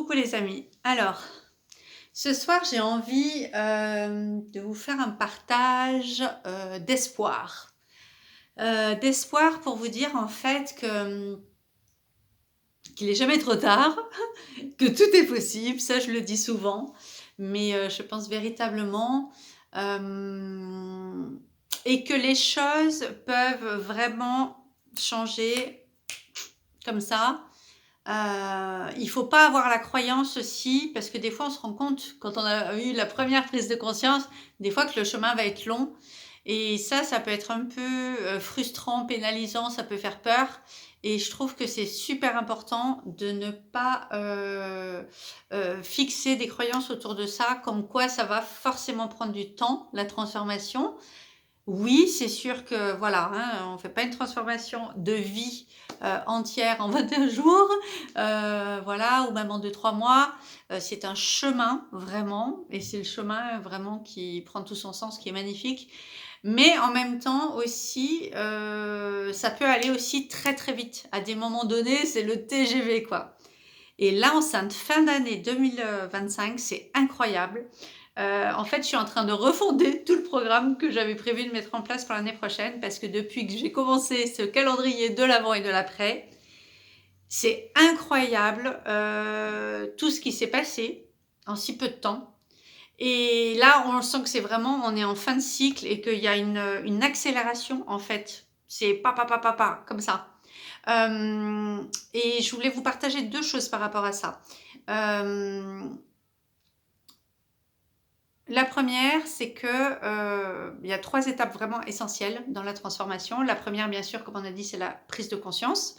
Coucou les amis. Alors, ce soir j'ai envie de vous faire un partage d'espoir. D'espoir pour vous dire en fait qu'il n'est jamais trop tard, que tout est possible, ça je le dis souvent, mais je pense véritablement euh, et que les choses peuvent vraiment changer comme ça. Il faut pas avoir la croyance aussi, parce que des fois on se rend compte, quand on a eu la première prise de conscience, des fois que le chemin va être long. Et ça peut être un peu frustrant, pénalisant, ça peut faire peur. Et je trouve que c'est super important de ne pas fixer des croyances autour de ça, comme quoi ça va forcément prendre du temps, la transformation. Oui, c'est sûr que voilà, hein, on fait pas une transformation de vie entière en 21 jours, voilà, ou même en 2-3 mois. C'est un chemin vraiment, et c'est le chemin vraiment qui prend tout son sens, qui est magnifique. Mais en même temps aussi, ça peut aller aussi très très vite. À des moments donnés, c'est le TGV quoi. Et là, en cette fin d'année 2025, c'est incroyable. En fait, je suis en train de refonder tout le programme que j'avais prévu de mettre en place pour l'année prochaine parce que depuis que j'ai commencé ce calendrier de l'avant et de l'après, c'est incroyable tout ce qui s'est passé en si peu de temps. Et là, on sent que c'est vraiment, on est en fin de cycle et qu'il y a une accélération en fait. C'est pa, comme ça. Et je voulais vous partager deux choses par rapport à ça. La première, c'est que il y a 3 étapes vraiment essentielles dans la transformation. La première, bien sûr, comme on a dit, c'est la prise de conscience.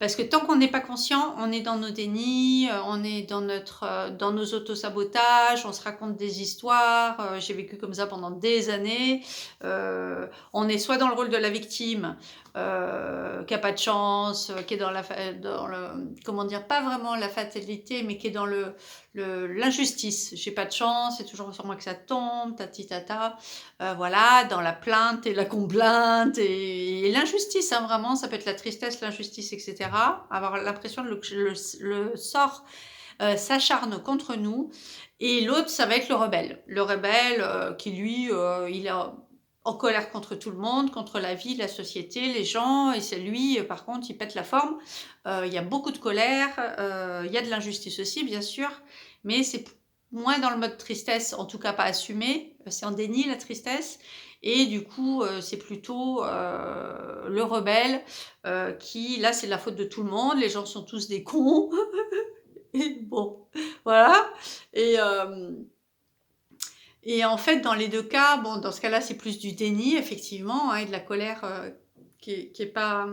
Parce que tant qu'on n'est pas conscient, on est dans nos dénis, on est dans nos autosabotages, on se raconte des histoires. J'ai vécu comme ça pendant des années. On est soit dans le rôle de la victime, qui a pas de chance, qui est dans dans le, comment dire, pas vraiment la fatalité, mais qui est dans l'injustice. J'ai pas de chance, c'est toujours sur moi que ça tombe, tati tata. Voilà, dans la plainte et la complainte et l'injustice, hein, vraiment, ça peut être la tristesse, l'injustice, etc. Avoir l'impression que le sort s'acharne contre nous. Et l'autre, ça va être le rebelle. Le rebelle qui, lui, il est en colère contre tout le monde, contre la vie, la société, les gens. Et c'est lui, par contre, il pète la forme. Il y a beaucoup de colère. Il y a de l'injustice aussi, bien sûr. Mais c'est moins dans le mode tristesse, en tout cas pas assumé. C'est en déni, la tristesse. Et du coup, c'est plutôt le rebelle qui, là, c'est de la faute de tout le monde. Les gens sont tous des cons. Et bon, voilà. Et, euh, et en fait, dans les deux cas, bon, dans ce cas-là, c'est plus du déni, effectivement, hein, et de la colère qui est pas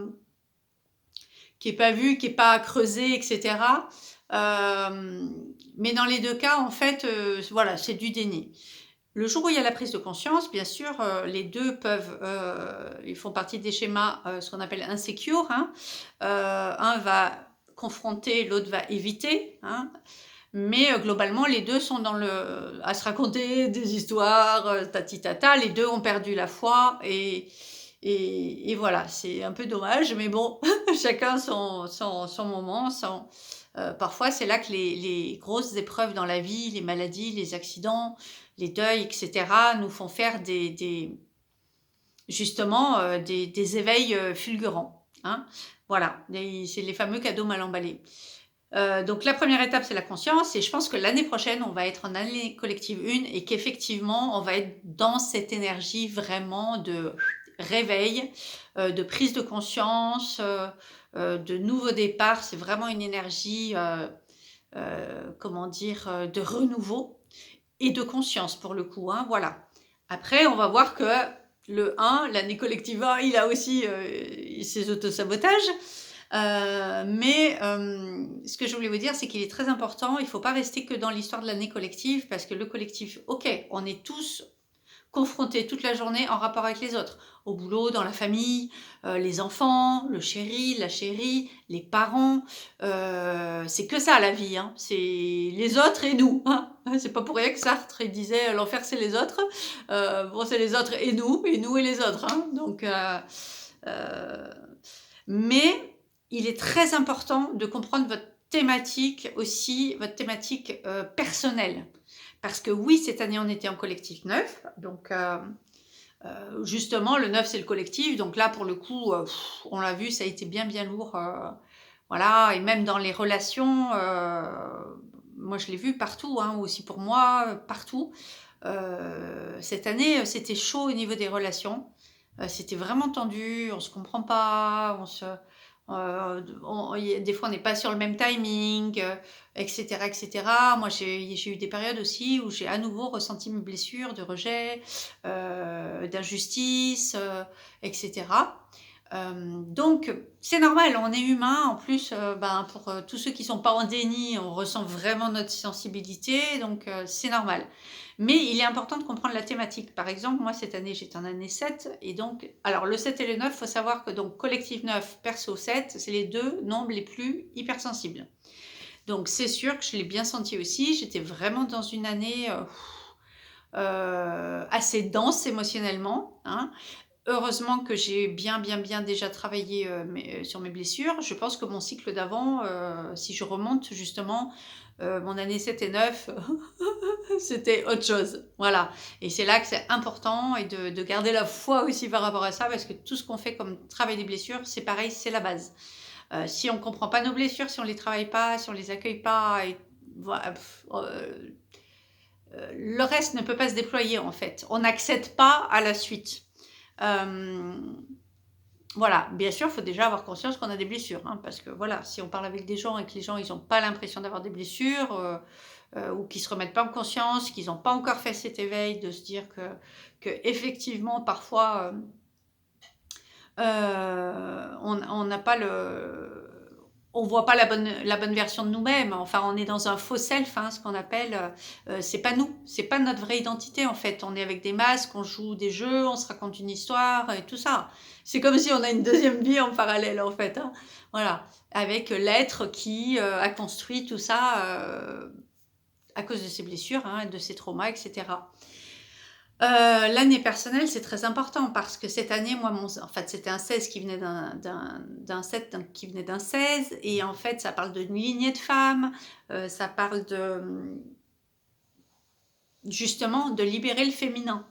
vue, qui est pas creusée, etc. Mais dans les deux cas, en fait, voilà, c'est du déni. Le jour où il y a la prise de conscience, bien sûr, les deux peuvent, ils font partie des schémas, ce qu'on appelle insecure, hein. Un va confronter, l'autre va éviter, hein. Mais globalement, les deux sont à se raconter des histoires, tati tata. Les deux ont perdu la foi et voilà, c'est un peu dommage, mais bon, chacun son moment. Parfois, c'est là que les grosses épreuves dans la vie, les maladies, les accidents, les deuils, etc., nous font faire justement des éveils fulgurants, hein. Voilà, c'est les fameux cadeaux mal emballés. Donc la première étape, c'est la conscience et je pense que l'année prochaine, on va être en année collective 1 et qu'effectivement, on va être dans cette énergie vraiment de réveil, de prise de conscience, de nouveau départ. C'est vraiment une énergie, comment dire, de renouveau et de conscience pour le coup, hein, voilà. Après, on va voir que le 1, l'année collective 1, il a aussi ses autosabotages. Mais ce que je voulais vous dire, c'est qu'il est très important, il ne faut pas rester que dans l'histoire de l'année collective, parce que le collectif, ok, on est tous confrontés toute la journée en rapport avec les autres, au boulot, dans la famille, les enfants, le chéri, la chérie, les parents, c'est que ça la vie, hein. C'est les autres et nous, hein. C'est pas pour rien que Sartre il disait l'enfer c'est les autres, bon c'est les autres et nous et les autres, hein. Donc mais il est très important de comprendre thématique aussi, votre thématique personnelle. Parce que oui, cette année, on était en collectif 9, donc justement, le 9, c'est le collectif, donc là, pour le coup, on l'a vu, ça a été bien, bien lourd, voilà, et même dans les relations, moi, je l'ai vu partout, hein, aussi pour moi, partout. Cette année, c'était chaud au niveau des relations. C'était vraiment tendu, on se comprend pas, des fois on n'est pas sur le même timing, etc., etc. Moi, j'ai eu des périodes aussi où j'ai à nouveau ressenti mes blessures de rejet, d'injustice, etc. Donc, c'est normal, on est humain. En plus, pour tous ceux qui sont pas en déni, on ressent vraiment notre sensibilité, donc c'est normal. Mais il est important de comprendre la thématique. Par exemple, moi, cette année, j'étais en année 7. Et donc, alors le 7 et le 9, il faut savoir que donc collectif 9, perso 7, c'est les deux nombres les plus hypersensibles. Donc, c'est sûr que je l'ai bien senti aussi. J'étais vraiment dans une année assez dense émotionnellement, hein. Heureusement que j'ai bien, bien, bien déjà travaillé sur mes blessures. Je pense que mon cycle d'avant, si je remonte justement, mon année 7 et 9, c'était autre chose. Voilà. Et c'est là que c'est important et de garder la foi aussi par rapport à ça, parce que tout ce qu'on fait comme travail des blessures, c'est pareil, c'est la base. Si on ne comprend pas nos blessures, si on ne les travaille pas, si on ne les accueille pas, et, voilà, le reste ne peut pas se déployer en fait. On n'accède pas à la suite. Euh, voilà, bien sûr, il faut déjà avoir conscience qu'on a des blessures, hein, parce que voilà, si on parle avec des gens et que les gens ils n'ont pas l'impression d'avoir des blessures, ou qu'ils se remettent pas en conscience, qu'ils n'ont pas encore fait cet éveil de se dire que effectivement parfois on n'a pas on voit pas la bonne version de nous-mêmes. Enfin, on est dans un faux self, hein, ce qu'on appelle. C'est pas nous, c'est pas notre vraie identité en fait. On est avec des masques, on joue des jeux, on se raconte une histoire et tout ça. C'est comme si on a une deuxième vie en parallèle en fait, hein. Voilà, avec l'être qui a construit tout ça à cause de ses blessures, hein, de ses traumas, etc. L'année personnelle, c'est très important parce que cette année, moi, en fait, c'était un 16 qui venait d'un 7 donc, qui venait d'un 16. Et en fait, ça parle d'une lignée de femmes, ça parle justement de libérer le féminin.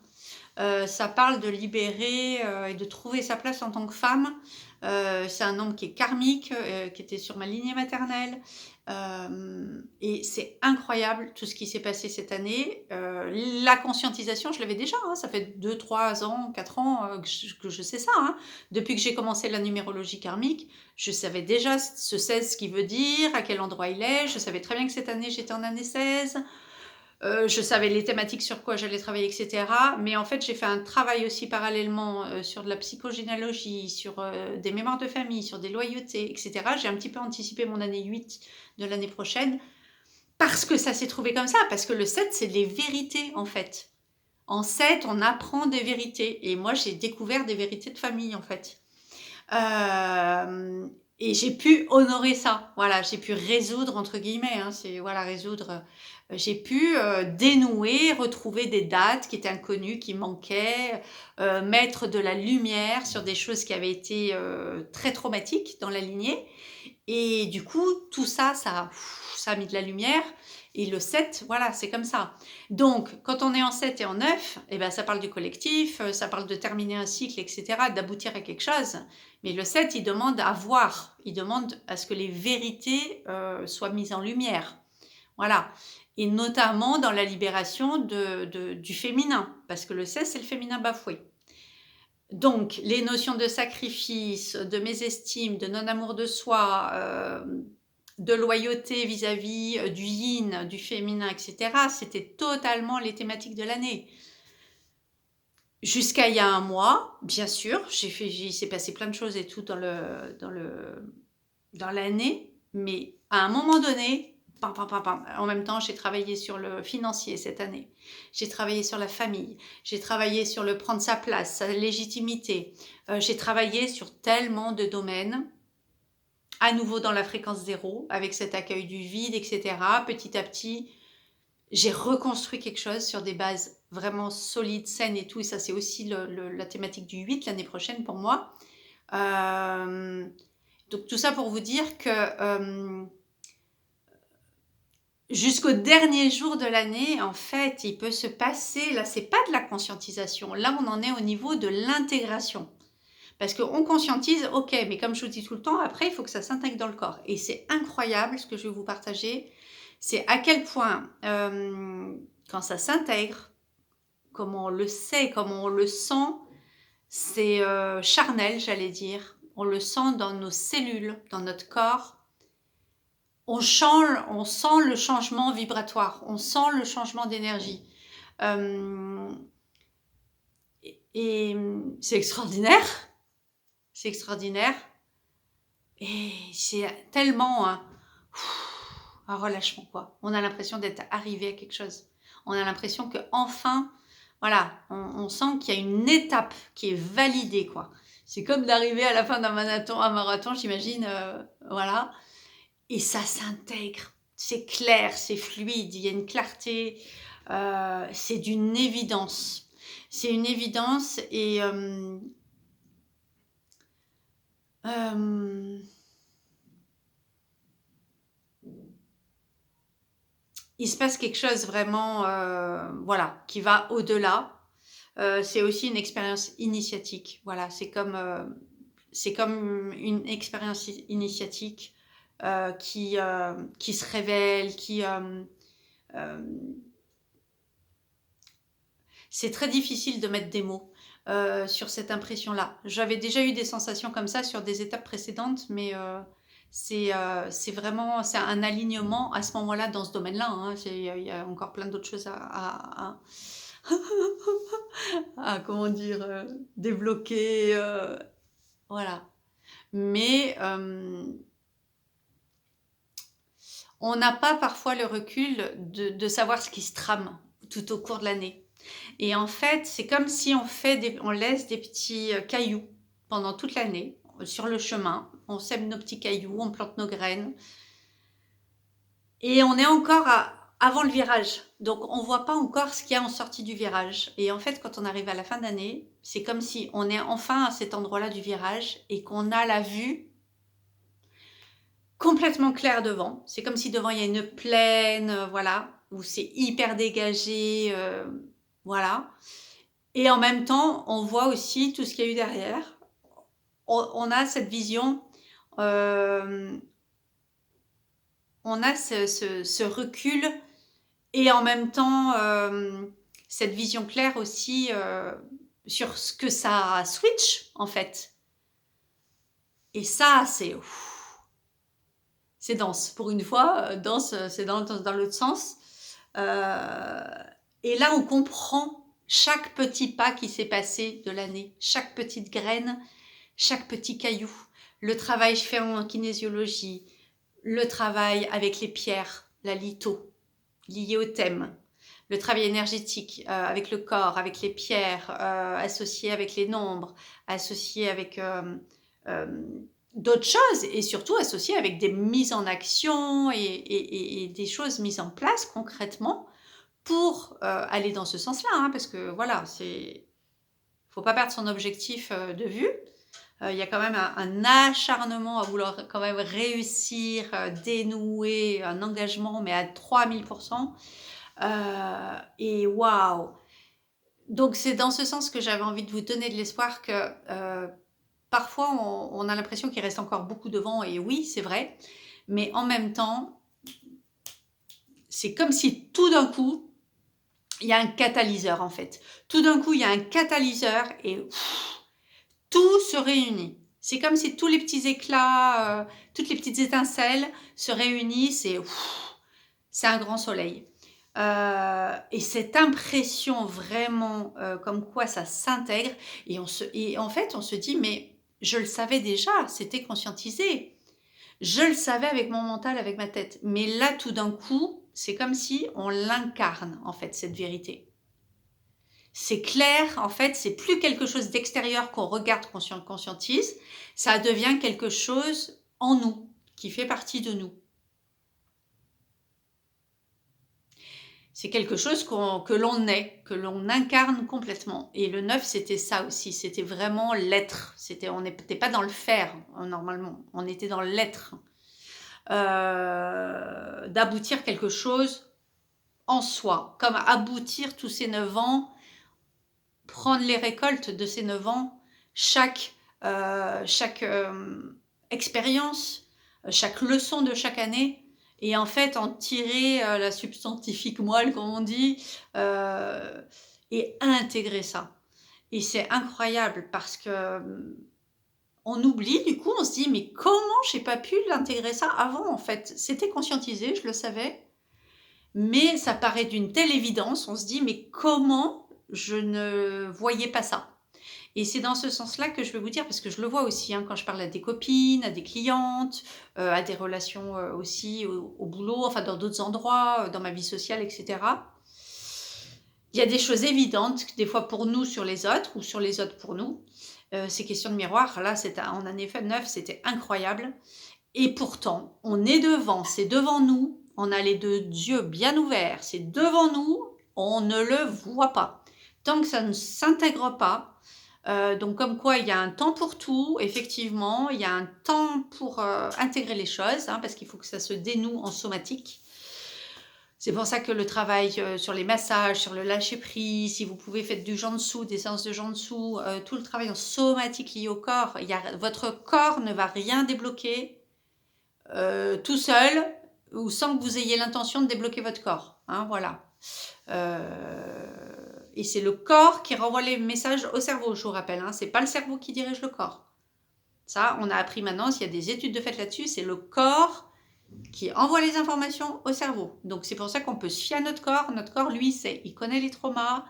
Ça parle de libérer et de trouver sa place en tant que femme. C'est un homme qui est karmique, qui était sur ma lignée maternelle. Et c'est incroyable tout ce qui s'est passé cette année. La conscientisation, je l'avais déjà, hein, ça fait 2, 3 ans, 4 ans que je sais ça, hein. Depuis que j'ai commencé la numérologie karmique, je savais déjà ce 16 ce qu'il veut dire, à quel endroit il est. Je savais très bien que cette année j'étais en année 16. Je savais les thématiques sur quoi j'allais travailler, etc. Mais en fait, j'ai fait un travail aussi parallèlement sur de la psychogénéalogie, sur des mémoires de famille, sur des loyautés, etc. J'ai un petit peu anticipé mon année 8 de l'année prochaine parce que ça s'est trouvé comme ça, parce que le 7, c'est les vérités en fait. En 7, on apprend des vérités. Et moi, j'ai découvert des vérités de famille en fait. Et j'ai pu honorer ça. Voilà, j'ai pu résoudre, entre guillemets, hein, c'est voilà, résoudre. J'ai pu dénouer, retrouver des dates qui étaient inconnues, qui manquaient, mettre de la lumière sur des choses qui avaient été très traumatiques dans la lignée. Et du coup, tout ça, ça a mis de la lumière. Et le 7, voilà, c'est comme ça. Donc, quand on est en 7 et en 9, eh ben, ça parle du collectif, ça parle de terminer un cycle, etc., d'aboutir à quelque chose. Mais le 7, il demande à voir, il demande à ce que les vérités soient mises en lumière. Voilà. Et notamment dans la libération du féminin, parce que le 16, c'est le féminin bafoué. Donc, les notions de sacrifice, de mésestime, de non-amour de soi, de loyauté vis-à-vis du yin, du féminin, etc., c'était totalement les thématiques de l'année. Jusqu'à il y a un mois, bien sûr, il s'est passé plein de choses et tout dans l'année, mais à un moment donné, pam, pam, pam, pam, en même temps, j'ai travaillé sur le financier cette année, j'ai travaillé sur la famille, j'ai travaillé sur le prendre sa place, sa légitimité, j'ai travaillé sur tellement de domaines, à nouveau dans la fréquence zéro, avec cet accueil du vide, etc. Petit à petit, j'ai reconstruit quelque chose sur des bases vraiment solides, saines et tout, et ça c'est aussi la thématique du 8 l'année prochaine pour moi. Donc tout ça pour vous dire que jusqu'au dernier jour de l'année, en fait, il peut se passer, là, c'est pas de la conscientisation, là, on en est au niveau de l'intégration. Parce qu'on conscientise, ok, mais comme je vous dis tout le temps, après, il faut que ça s'intègre dans le corps. Et c'est incroyable ce que je vais vous partager, c'est à quel point, quand ça s'intègre, comment on le sait, comment on le sent, c'est charnel, j'allais dire. On le sent dans nos cellules, dans notre corps. On sent le changement vibratoire, on sent le changement d'énergie. Et c'est extraordinaire, c'est extraordinaire. Et c'est tellement un relâchement, quoi. On a l'impression d'être arrivé à quelque chose. On a l'impression que enfin, voilà, on sent qu'il y a une étape qui est validée, quoi. C'est comme d'arriver à la fin d'un marathon, j'imagine, voilà. Et ça s'intègre. C'est clair, c'est fluide, il y a une clarté, c'est d'une évidence. C'est une évidence et il se passe quelque chose vraiment, voilà, qui va au-delà. C'est aussi une expérience initiatique. Voilà, c'est comme une expérience initiatique qui se révèle, c'est très difficile de mettre des mots sur cette impression-là. J'avais déjà eu des sensations comme ça sur des étapes précédentes, mais c'est vraiment c'est un alignement à ce moment-là dans ce domaine-là. Hein. Il y a encore plein d'autres choses à comment dire, débloquer. Voilà. Mais on n'a pas parfois le recul de savoir ce qui se trame tout au cours de l'année. Et en fait, c'est comme si on laisse des petits cailloux pendant toute l'année sur le chemin. On sème nos petits cailloux, on plante nos graines. Et on est encore avant le virage. Donc, on ne voit pas encore ce qu'il y a en sortie du virage. Et en fait, quand on arrive à la fin d'année, c'est comme si on est enfin à cet endroit-là du virage et qu'on a la vue complètement claire devant. C'est comme si devant, il y a une plaine, voilà, où c'est hyper dégagé, voilà. Et en même temps, on voit aussi tout ce qu'il y a eu derrière. On a cette vision, on a ce recul et en même temps, cette vision claire aussi sur ce que ça switch, en fait. Et ça, c'est dense. Pour une fois, dense, c'est dans l'autre sens. Et là, on comprend chaque petit pas qui s'est passé de l'année, chaque petite graine, chaque petit caillou, le travail fait en kinésiologie, le travail avec les pierres, la litho, liée au thème, le travail énergétique avec le corps, avec les pierres, associé avec les nombres, associé avec d'autres choses et surtout associé avec des mises en action et des choses mises en place concrètement pour aller dans ce sens-là, hein, parce que voilà, faut pas perdre son objectif de vue. Il y a quand même un acharnement à vouloir quand même réussir, dénouer un engagement, mais à 3000%. Et waouh! Donc c'est dans ce sens que j'avais envie de vous donner de l'espoir que parfois on a l'impression qu'il reste encore beaucoup devant, et oui, c'est vrai, mais en même temps, c'est comme si tout d'un coup, il y a un catalyseur en fait. Tout d'un coup, il y a un catalyseur et tout se réunit. C'est comme si tous les petits éclats, toutes les petites étincelles se réunissent et c'est un grand soleil. Et cette impression vraiment comme quoi ça s'intègre et en fait on se dit mais je le savais déjà, c'était conscientisé. Je le savais avec mon mental, avec ma tête. Mais là tout d'un coup, c'est comme si on l'incarne en fait cette vérité. C'est clair, en fait, c'est plus quelque chose d'extérieur qu'on regarde, qu'on conscientise, ça devient quelque chose en nous, qui fait partie de nous. C'est quelque chose que l'on est, que l'on incarne complètement. Et le 9, c'était ça aussi, c'était vraiment l'être. On n'était pas dans le faire, normalement, on était dans l'être. d'aboutir quelque chose en soi. Comme aboutir tous ces 9 ans, prendre les récoltes de ces 9 ans, chaque expérience, chaque leçon de chaque année, et en fait en tirer la substantifique moelle, comme on dit, et intégrer ça. Et c'est incroyable parce que on oublie, du coup, on se dit, mais comment j'ai pas pu l'intégrer ça avant, en fait? C'était conscientisé, je le savais, mais ça paraît d'une telle évidence, on se dit, mais comment je ne voyais pas ça? Et c'est dans ce sens-là que je vais vous dire, parce que je le vois aussi hein, quand je parle à des copines, à des clientes, à des relations aussi au boulot, enfin dans d'autres endroits, dans ma vie sociale, etc. Il y a des choses évidentes, des fois pour nous sur les autres, ou sur les autres pour nous. Ces questions de miroir, là, en année 9, c'était incroyable. Et pourtant, on est devant, c'est devant nous, on a les deux yeux bien ouverts, c'est devant nous, on ne le voit pas. Tant que ça ne s'intègre pas, donc comme quoi il y a un temps pour tout, effectivement, il y a un temps pour intégrer les choses, hein, parce qu'il faut que ça se dénoue en somatique. C'est pour ça que le travail sur les massages, sur le lâcher-prise, si vous pouvez faire du Jansu, des séances de Jansu, tout le travail en somatique lié au corps, votre corps ne va rien débloquer tout seul ou sans que vous ayez l'intention de débloquer votre corps. Hein, voilà. Et c'est le corps qui renvoie les messages au cerveau, je vous rappelle. Hein, c'est pas le cerveau qui dirige le corps. Ça, on a appris maintenant, s'il y a des études de fait là-dessus, c'est le corps qui envoie les informations au cerveau. Donc c'est pour ça qu'on peut se fier à notre corps. Notre corps, lui, il connaît les traumas.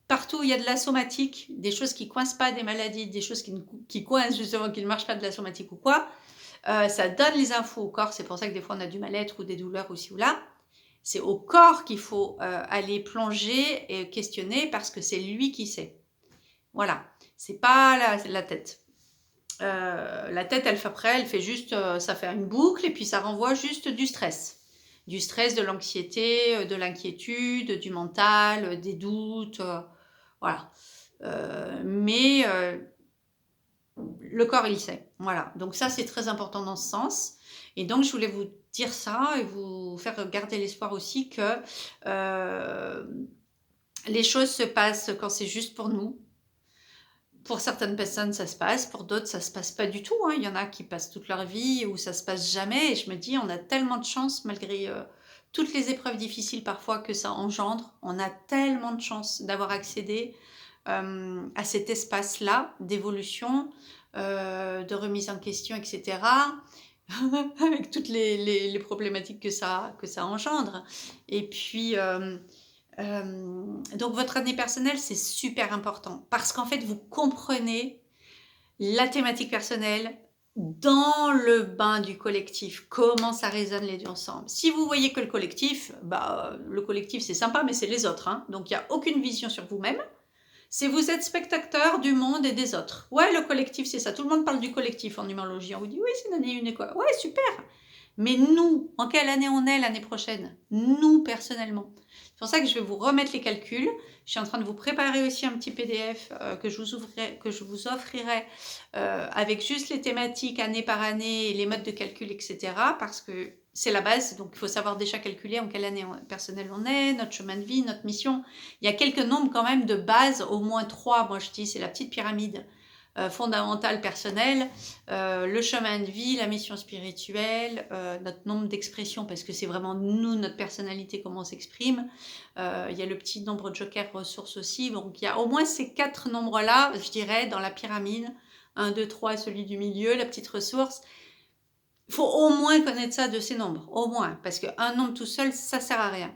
Partout où il y a de la somatique, des choses qui ne coincent pas, des maladies, des choses qui coincent justement, qui ne marchent pas, de la somatique ou quoi, ça donne les infos au corps. C'est pour ça que des fois on a du mal-être ou des douleurs aussi ou là. C'est au corps qu'il faut aller plonger et questionner parce que c'est lui qui sait. Voilà, c'est pas la tête. La tête, elle fait juste, ça fait une boucle et puis ça renvoie juste du stress. Du stress, de l'anxiété, de l'inquiétude, du mental, des doutes, voilà. Mais le corps, il sait. Voilà. Donc ça, c'est très important dans ce sens. Et donc, je voulais vous dire ça et vous faire garder l'espoir aussi que les choses se passent quand c'est juste pour nous. Pour certaines personnes, ça se passe. Pour d'autres, ça se passe pas du tout. Hein. Il y en a qui passent toute leur vie où ça se passe jamais. Et je me dis, on a tellement de chance malgré toutes les épreuves difficiles parfois que ça engendre. On a tellement de chance d'avoir accédé à cet espace-là d'évolution, de remise en question, etc. avec toutes les problématiques que ça engendre. Et puis, donc votre année personnelle, c'est super important parce qu'en fait, vous comprenez la thématique personnelle dans le bain du collectif, comment ça résonne les deux ensemble. Si vous voyez que le collectif c'est sympa, mais c'est les autres. Hein. Donc il n'y a aucune vision sur vous-même. C'est vous êtes spectateur du monde et des autres. Ouais, le collectif, c'est ça. Tout le monde parle du collectif en numérologie. On vous dit, oui, c'est une année unique. Ouais, super. Mais nous, en quelle année on est l'année prochaine? Nous, personnellement. C'est pour ça que je vais vous remettre les calculs. Je suis en train de vous préparer aussi un petit PDF que je vous offrirai avec juste les thématiques année par année et les modes de calcul, etc. Parce que c'est la base, donc il faut savoir déjà calculer en quelle année personnelle on est, notre chemin de vie, notre mission. Il y a quelques nombres quand même de base, au moins 3, moi je dis, c'est la petite pyramide fondamentale personnelle, le chemin de vie, la mission spirituelle, notre nombre d'expressions, parce que c'est vraiment nous, notre personnalité, comment on s'exprime. Il y a le petit nombre de joker ressources aussi, donc il y a au moins ces 4 nombres-là, je dirais, dans la pyramide. 1, 2, 3, celui du milieu, la petite ressource. Il faut au moins connaître ça de ces nombres, au moins, parce qu'un nombre tout seul, ça sert à rien.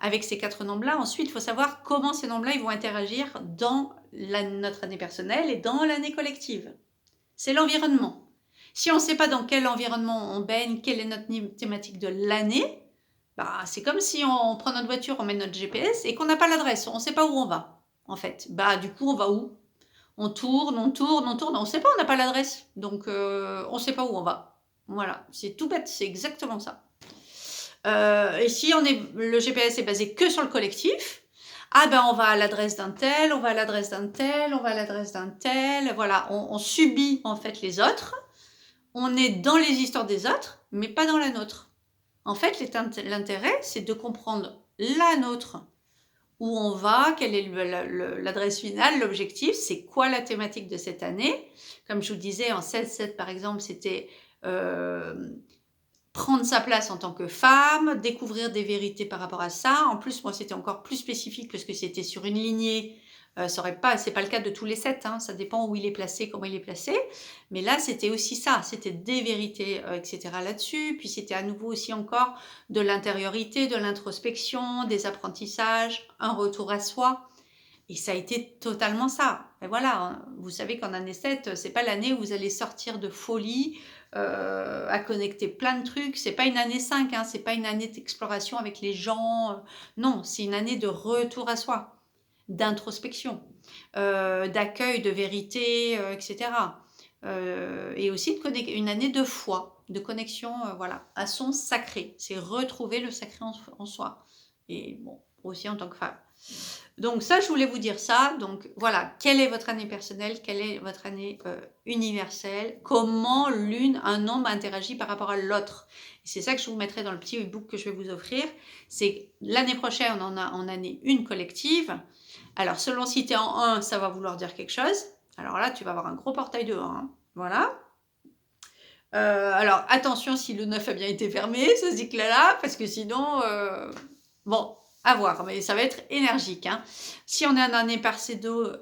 Avec ces 4 nombres-là, ensuite, il faut savoir comment ces nombres-là ils vont interagir dans notre année personnelle et dans l'année collective. C'est l'environnement. Si on ne sait pas dans quel environnement on baigne, quelle est notre thématique de l'année, c'est comme si on prend notre voiture, on met notre GPS et qu'on n'a pas l'adresse, on ne sait pas où on va, en fait. Du coup, on va où? On tourne, on ne sait pas, on n'a pas l'adresse, donc on ne sait pas où on va. Voilà, c'est tout bête, c'est exactement ça. Et si le GPS est basé que sur le collectif, on va à l'adresse d'un tel, on va à l'adresse d'un tel, on va à l'adresse d'un tel, voilà, on subit en fait les autres, on est dans les histoires des autres, mais pas dans la nôtre. En fait, l'intérêt, c'est de comprendre la nôtre, où on va, quelle est l'adresse finale, l'objectif, c'est quoi la thématique de cette année. Comme je vous disais, en 16-7 par exemple, c'était prendre sa place en tant que femme, découvrir des vérités par rapport à ça. En plus, moi, c'était encore plus spécifique parce que c'était sur une lignée. C'est pas le cas de tous les 7, hein, ça dépend où il est placé, comment il est placé. Mais là, c'était aussi ça, c'était des vérités, etc. là-dessus. Puis c'était à nouveau aussi encore de l'intériorité, de l'introspection, des apprentissages, un retour à soi. Et ça a été totalement ça. Et voilà, hein, vous savez qu'en année 7, c'est pas l'année où vous allez sortir de folie, à connecter plein de trucs. C'est pas une année 5, hein, c'est pas une année d'exploration avec les gens. Non, c'est une année de retour à soi, d'introspection, d'accueil de vérité, etc. Et aussi une année de foi, de connexion, voilà, à son sacré. C'est retrouver le sacré en soi. Et bon, aussi en tant que femme. Donc ça, je voulais vous dire ça. Donc voilà, quelle est votre année personnelle, quelle est votre année universelle, comment un nombre interagit par rapport à l'autre. C'est ça que je vous mettrai dans le petit e-book que je vais vous offrir. C'est l'année prochaine, on en a en année une collective. Alors selon si tu es en 1, ça va vouloir dire quelque chose. Alors là, tu vas avoir un gros portail de 1. Hein. Voilà. Alors attention si le 9 a bien été fermé, ce cycle-là, parce que sinon, bon, à voir, mais ça va être énergique. Hein. Si on est en année perso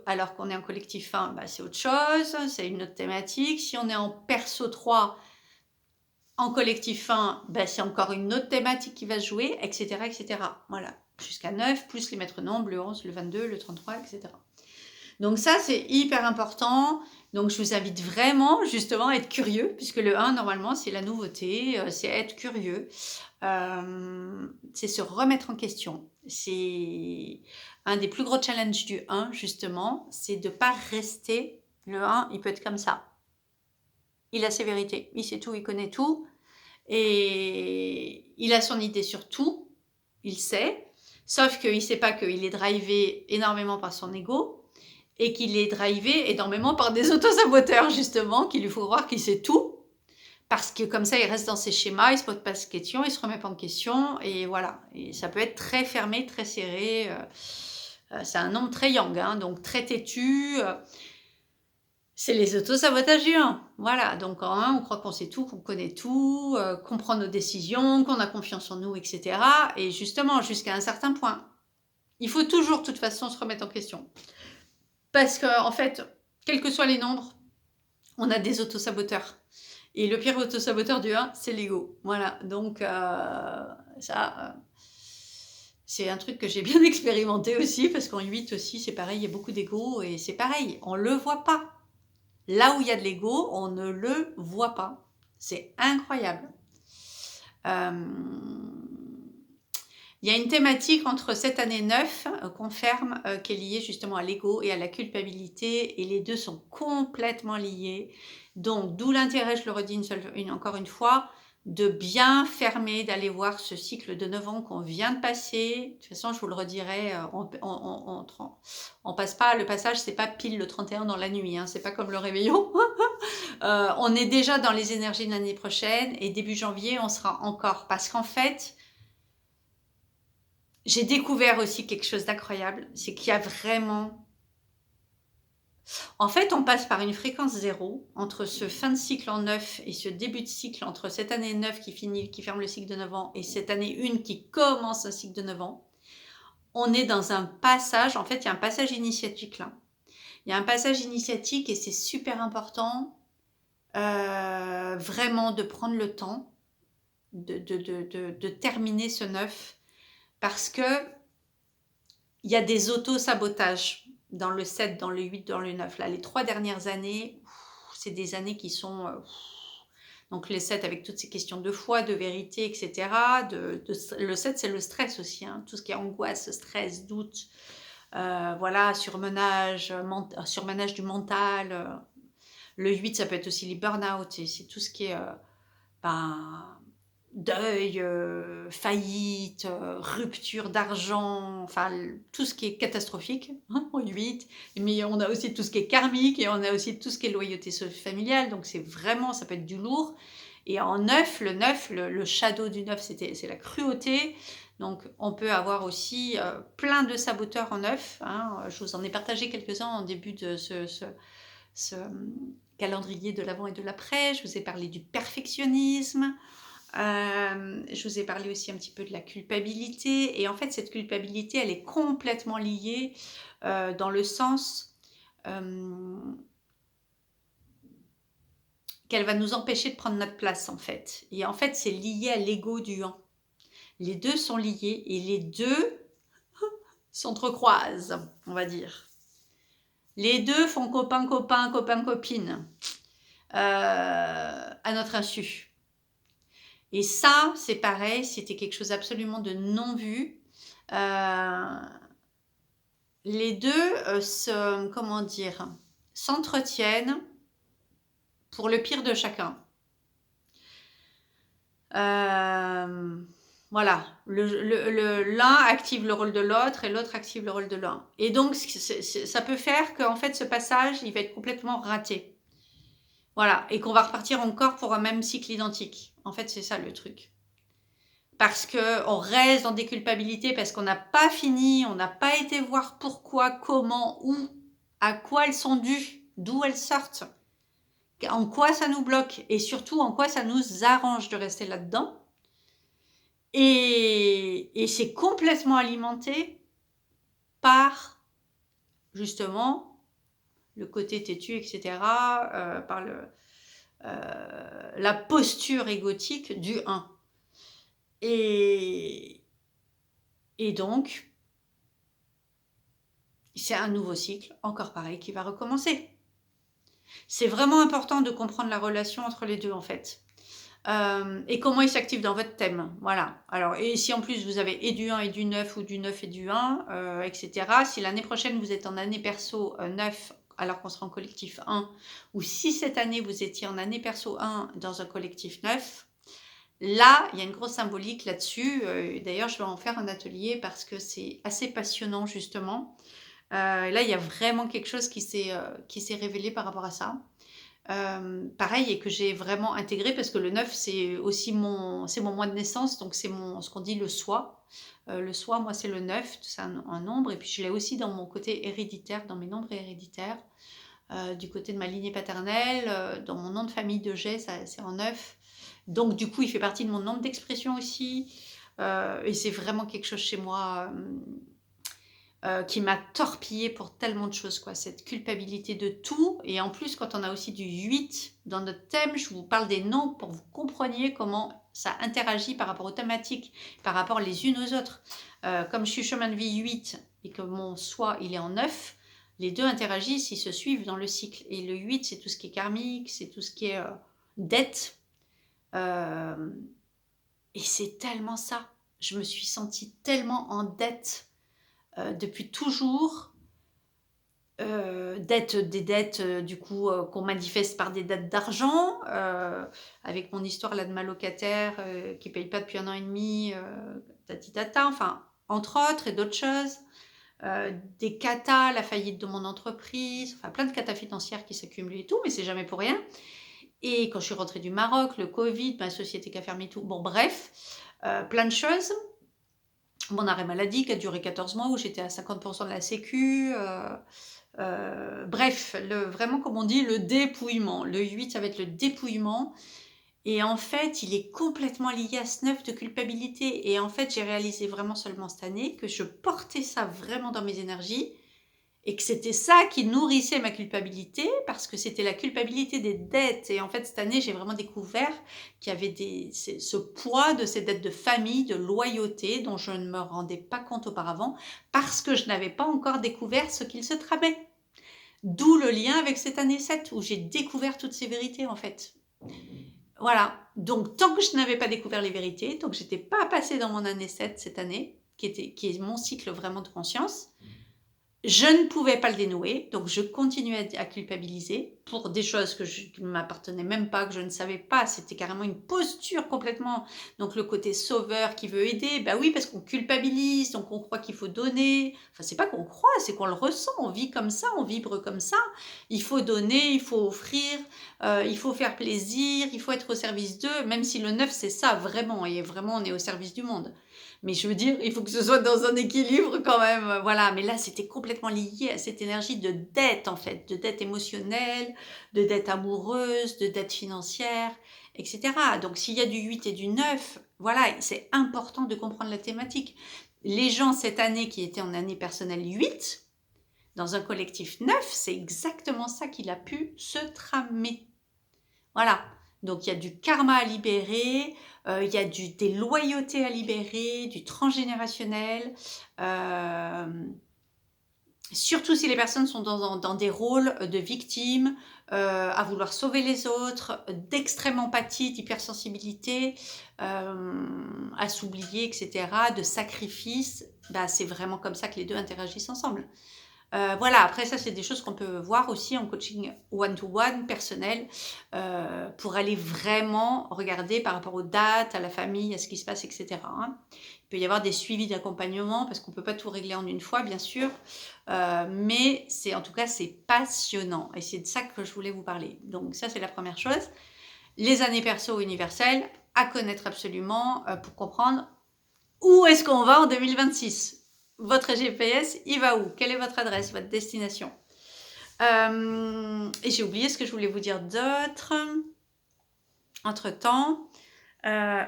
alors qu'on est en collectif 1, bah, c'est autre chose, c'est une autre thématique. Si on est en perso 3, en collectif 1, bah, c'est encore une autre thématique qui va se jouer, etc. etc. Voilà, jusqu'à 9, plus les maîtres nombres, le 11, le 22, le 33, etc. Donc ça, c'est hyper important. Donc je vous invite vraiment justement à être curieux, puisque le 1, normalement, c'est la nouveauté, c'est être curieux, c'est se remettre en question. C'est un des plus gros challenges du 1, justement, c'est de ne pas rester. Le 1, il peut être comme ça. Il a ses vérités, il sait tout, il connaît tout, et il a son idée sur tout, il sait, sauf qu'il ne sait pas qu'il est drivé énormément par son ego, et qu'il est drivé énormément par des autosaboteurs, justement, qu'il lui faut croire qu'il sait tout, parce que comme ça, il reste dans ses schémas, il se pose pas de questions, il se remet pas en question, et voilà. Et ça peut être très fermé, très serré. C'est un homme très yang, hein, donc très têtu. C'est les autosabotages du 1. Voilà, donc en 1, on croit qu'on sait tout, qu'on connaît tout, qu'on prend nos décisions, qu'on a confiance en nous, etc. Et justement, jusqu'à un certain point. Il faut toujours, de toute façon, se remettre en question. Parce qu'en en fait, quels que soient les nombres, on a des autosaboteurs. Et le pire autosaboteur du 1, c'est l'ego. Voilà, donc ça, c'est un truc que j'ai bien expérimenté aussi, parce qu'en 8 aussi, c'est pareil, il y a beaucoup d'ego, et c'est pareil, on ne le voit pas. Là où il y a de l'ego, on ne le voit pas. C'est incroyable. Il y a une thématique entre cette année 9 qu'on ferme, qui est liée justement à l'ego et à la culpabilité, et les deux sont complètement liés. Donc, d'où l'intérêt, je le redis encore une fois, de bien fermer, d'aller voir ce cycle de 9 ans qu'on vient de passer. De toute façon, je vous le redirai, on passe pas, le passage, c'est pas pile le 31 dans la nuit, hein, c'est pas comme le réveillon. On est déjà dans les énergies de l'année prochaine, et début janvier, on sera encore. Parce qu'en fait, j'ai découvert aussi quelque chose d'incroyable, c'est qu'il y a vraiment... En fait, on passe par une fréquence zéro entre ce fin de cycle en 9 et ce début de cycle, entre cette année 9 qui ferme le cycle de 9 ans et cette année 1 qui commence un cycle de 9 ans. On est dans un passage, en fait, il y a un passage initiatique là. Il y a un passage initiatique et c'est super important vraiment de prendre le temps de terminer ce 9 parce que il y a des auto-sabotages dans le 7, dans le 8, dans le 9. Là, les 3 dernières années, c'est des années qui sont... donc les 7 avec toutes ces questions de foi, de vérité, etc. Le 7, c'est le stress aussi. Hein, tout ce qui est angoisse, stress, doute. Voilà, surmenage du mental. Le 8, ça peut être aussi les burn-out. C'est tout ce qui est... deuil, faillite, rupture d'argent, enfin tout ce qui est catastrophique, hein, en 8. Mais on a aussi tout ce qui est karmique et on a aussi tout ce qui est loyauté familiale, donc c'est vraiment, ça peut être du lourd. Et en 9, le 9, le shadow du 9, c'est la cruauté. Donc on peut avoir aussi plein de saboteurs en 9. Hein. Je vous en ai partagé quelques-uns en début de ce calendrier de l'avant et de l'après. Je vous ai parlé du perfectionnisme. Je vous ai parlé aussi un petit peu de la culpabilité. Et en fait, cette culpabilité, elle est complètement liée dans le sens qu'elle va nous empêcher de prendre notre place, en fait. Et en fait, c'est lié à l'ego du 1. Les deux sont liés et les deux s'entrecroisent, on va dire. Les deux font copain-copain, copain-copine à notre insu. Et ça, c'est pareil, c'était quelque chose absolument de non vu. Les deux s'entretiennent pour le pire de chacun. Voilà, l'un active le rôle de l'autre et l'autre active le rôle de l'un. Et donc, ça peut faire qu'en fait, ce passage, il va être complètement raté. Voilà, et qu'on va repartir encore pour un même cycle identique. En fait, c'est ça le truc. Parce qu'on reste dans des culpabilités, parce qu'on n'a pas fini, on n'a pas été voir pourquoi, comment, où, à quoi elles sont dues, d'où elles sortent, en quoi ça nous bloque, et surtout en quoi ça nous arrange de rester là-dedans. Et c'est complètement alimenté par, justement, le côté têtu, etc., par la posture égotique du 1. Et donc, c'est un nouveau cycle, encore pareil, qui va recommencer. C'est vraiment important de comprendre la relation entre les deux, en fait. Et comment il s'active dans votre thème. Voilà. Alors, et si en plus vous avez et du 1 et du 9 ou du 9 et du 1, etc. Si l'année prochaine vous êtes en année perso 9 alors qu'on sera en collectif 1, ou si cette année vous étiez en année perso 1 dans un collectif 9, là, il y a une grosse symbolique là-dessus. D'ailleurs, je vais en faire un atelier parce que c'est assez passionnant, justement. Là, il y a vraiment quelque chose qui s'est révélé par rapport à ça. Pareil, et que j'ai vraiment intégré parce que le 9, c'est aussi mon mois de naissance, donc c'est ce qu'on dit le soi. Le soi, moi, c'est le 9, c'est un nombre, et puis je l'ai aussi dans mon côté héréditaire, dans mes nombres héréditaires, du côté de ma lignée paternelle, dans mon nom de famille de G, c'est en 9. Donc, du coup, il fait partie de mon nombre d'expression aussi, et c'est vraiment quelque chose chez moi qui m'a torpillée pour tellement de choses, quoi. Cette culpabilité de tout. Et en plus, quand on a aussi du 8 dans notre thème, je vous parle des noms pour que vous compreniez comment ça interagit par rapport aux thématiques, par rapport les unes aux autres. Comme je suis chemin de vie 8 et que mon soi, il est en 9, les deux interagissent, ils se suivent dans le cycle. Et le 8, c'est tout ce qui est karmique, c'est tout ce qui est dette. Et c'est tellement ça. Je me suis sentie tellement en dette depuis toujours, des dettes du coup qu'on manifeste par des dettes d'argent, avec mon histoire là de ma locataire qui ne paye pas depuis 1 an et demi, tatitata, enfin entre autres et d'autres choses, des catas, la faillite de mon entreprise, enfin plein de catas financières qui s'accumulent et tout, mais c'est jamais pour rien. Et quand je suis rentrée du Maroc, le Covid, ma société qui a fermé tout, bon bref, plein de choses. Mon arrêt maladie qui a duré 14 mois où j'étais à 50% de la sécu. Bref, vraiment comme on dit, le dépouillement. Le 8, ça va être le dépouillement. Et en fait, il est complètement lié à ce 9 de culpabilité. Et en fait, j'ai réalisé vraiment seulement cette année que je portais ça vraiment dans mes énergies et que c'était ça qui nourrissait ma culpabilité parce que c'était la culpabilité des dettes. Et en fait, cette année, j'ai vraiment découvert qu'il y avait ce poids de ces dettes de famille, de loyauté dont je ne me rendais pas compte auparavant parce que je n'avais pas encore découvert ce qu'il se tramait. D'où le lien avec cette année 7 où j'ai découvert toutes ces vérités en fait. Voilà, donc tant que je n'avais pas découvert les vérités, tant que je n'étais pas passée dans mon année 7 cette année, qui est mon cycle vraiment de conscience, je ne pouvais pas le dénouer, donc je continuais à culpabiliser pour des choses qui ne m'appartenaient même pas, que je ne savais pas. C'était carrément une posture complètement. Donc le côté sauveur qui veut aider, bah oui, parce qu'on culpabilise, donc on croit qu'il faut donner. Enfin, c'est pas qu'on croit, c'est qu'on le ressent. On vit comme ça, on vibre comme ça. Il faut donner, il faut offrir, il faut faire plaisir, il faut être au service d'eux, même si le neuf, c'est ça, vraiment. Et vraiment, on est au service du monde. Mais je veux dire, il faut que ce soit dans un équilibre quand même. Voilà, mais là, c'était complètement lié à cette énergie de dette, en fait, de dette émotionnelle, de dette amoureuse, de dette financière, etc. Donc, s'il y a du 8 et du 9, voilà, c'est important de comprendre la thématique. Les gens, cette année qui étaient en année personnelle 8, dans un collectif 9, c'est exactement ça qu'il a pu se tramer. Voilà. Donc, il y a du karma à libérer, il y a des loyautés à libérer, du transgénérationnel. Surtout si les personnes sont dans des rôles de victimes, à vouloir sauver les autres, d'extrême empathie, d'hypersensibilité, à s'oublier, etc., de sacrifice. Bah, c'est vraiment comme ça que les deux interagissent ensemble. Voilà, après ça, c'est des choses qu'on peut voir aussi en coaching one-to-one, personnel, pour aller vraiment regarder par rapport aux dates, à la famille, à ce qui se passe, etc. hein. Il peut y avoir des suivis d'accompagnement, parce qu'on ne peut pas tout régler en une fois, bien sûr, mais en tout cas, c'est passionnant, et c'est de ça que je voulais vous parler. Donc ça, c'est la première chose. Les années perso universelles, à connaître absolument, pour comprendre où est-ce qu'on va en 2026. Votre GPS, il va où? Quelle est votre adresse, votre destination? Et j'ai oublié ce que je voulais vous dire d'autre. Entre-temps,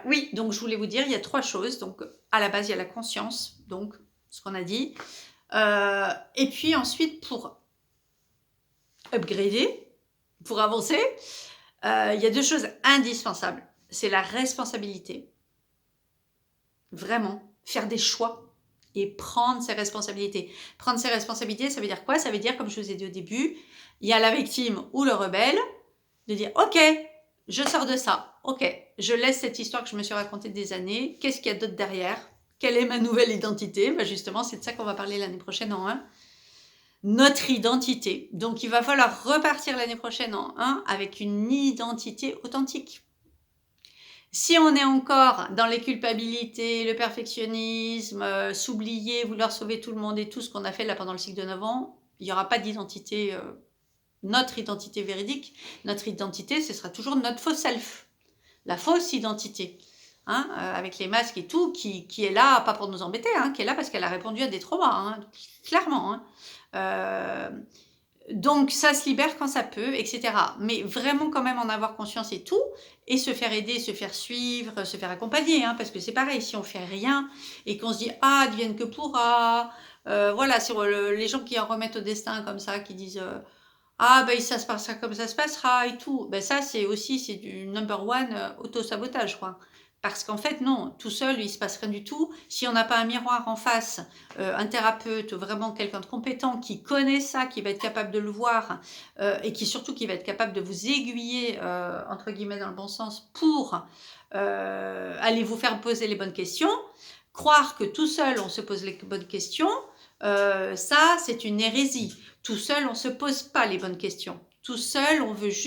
oui, donc je voulais vous dire, il y a 3 choses. Donc, à la base, il y a la conscience, donc ce qu'on a dit. Et puis ensuite, pour upgrader, pour avancer, il y a 2 choses indispensables. C'est la responsabilité. Vraiment, faire des choix. Et prendre ses responsabilités. Prendre ses responsabilités, ça veut dire quoi? Ça veut dire, comme je vous ai dit au début, il y a la victime ou le rebelle, de dire « Ok, je sors de ça. Ok, je laisse cette histoire que je me suis racontée des années. Qu'est-ce qu'il y a d'autre derrière? Quelle est ma nouvelle identité ?» Justement, c'est de ça qu'on va parler l'année prochaine en 1. Notre identité. Donc, il va falloir repartir l'année prochaine en 1 avec une identité authentique. Si on est encore dans les culpabilités, le perfectionnisme, s'oublier, vouloir sauver tout le monde et tout ce qu'on a fait là pendant le cycle de 9 ans, il n'y aura pas d'identité, notre identité véridique. Notre identité, ce sera toujours notre faux self, la fausse identité, avec les masques et tout, qui est là, pas pour nous embêter, qui est là parce qu'elle a répondu à des traumas, clairement. Donc, ça se libère quand ça peut, etc. Mais vraiment quand même en avoir conscience et tout, et se faire aider, se faire suivre, se faire accompagner, parce que c'est pareil, si on fait rien et qu'on se dit « Ah, advienne que pourra », voilà, sur les gens qui en remettent au destin comme ça, qui disent ah, ben ça se passera comme ça se passera et tout. Ben ça, c'est du number one auto-sabotage, quoi. Parce qu'en fait, non, tout seul, il se passe rien du tout. Si on n'a pas un miroir en face, un thérapeute, vraiment quelqu'un de compétent qui connaît ça, qui va être capable de le voir et qui va être capable de vous aiguiller, entre guillemets, dans le bon sens pour aller vous faire poser les bonnes questions. Croire que tout seul, on se pose les bonnes questions, ça, c'est une hérésie. Tout seul, on ne se pose pas les bonnes questions. Tout seul, on veut juste